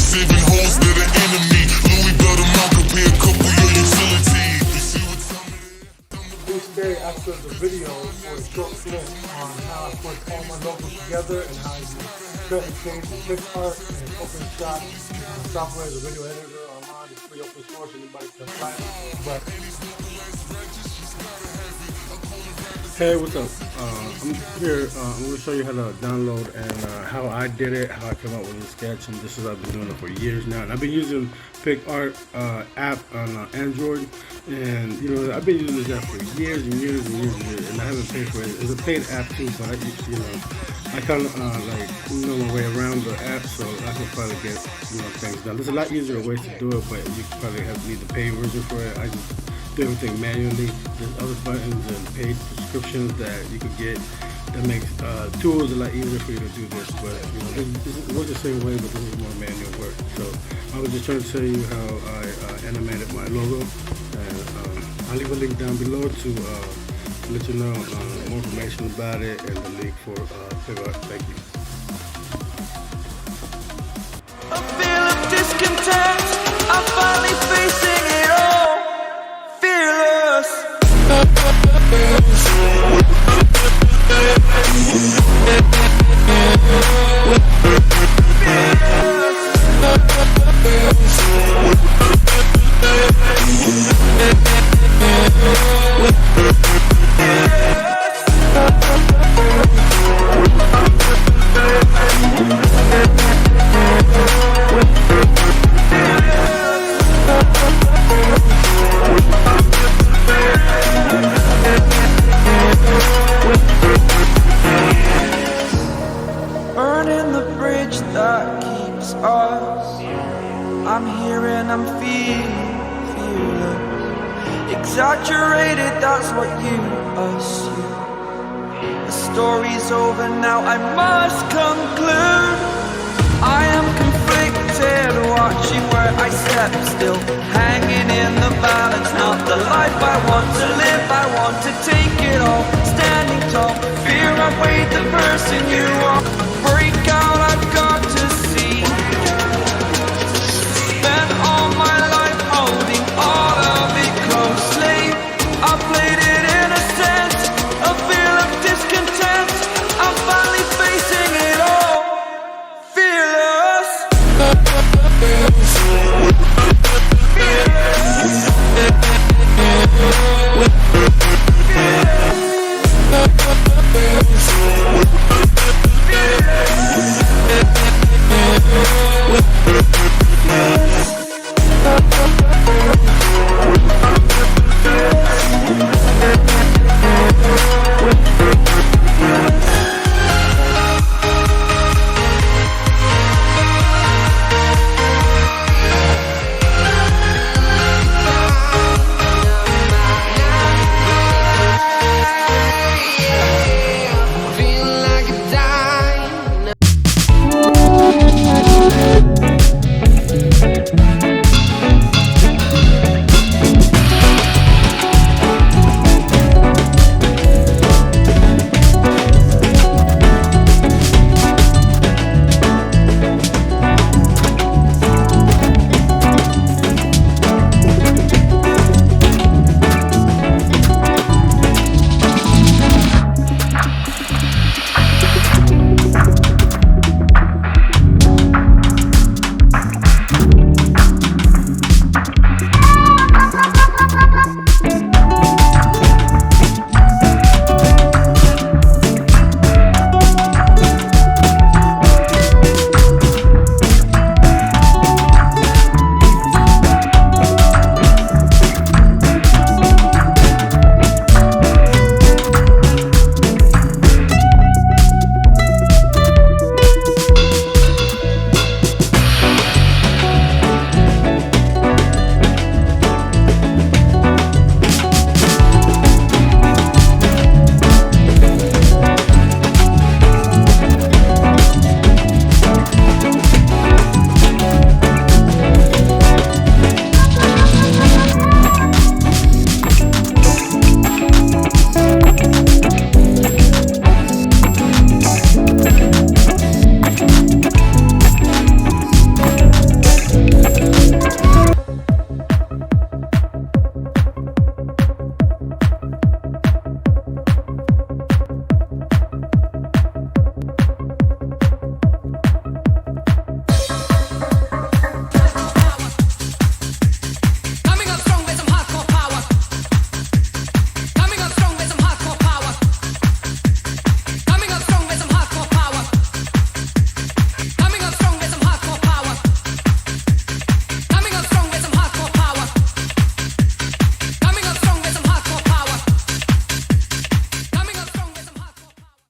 Saving holes that are enemy. Louis better mount could pay a couple your utilities. You see what time it is? This day after the video for a short clip on how I put all my logos together and how you cut and change the Pic Art and open shot software, the video editor online. It's free open source, anybody can apply it. But hey, what's up? I'm here. I'm going to show you how to download and how I did it, how I came up with this sketch, and this is I've been doing it for years now. And I've been using Pic Art app on Android, and you know I've been using this app for years and years and years and years, and I haven't paid for it. It's a paid app too, but I kind of like know my way around the app, so I can probably get things done. There's a lot easier ways to do it, but you probably need the paid version for it. I just do everything manually. There's other buttons and paid subscriptions that you could get that makes tools a lot easier for you to do this. But it works the same way, but this is more manual work. So I was just trying to show you how I animated my logo, and I'll leave a link down below to let you know more information about it and the link for Pic Art. Thank you. A feel of discontent, I'm finally facing it all. Burning the bridge that keeps us. I'm here and I'm feeling exaggerated, that's what you assume. The story's over now, I must conclude. I am conflicted, watching where I step still, hanging in the balance. Not the life I want to live, I want to take it all. Standing tall, fear I weighed the person you are.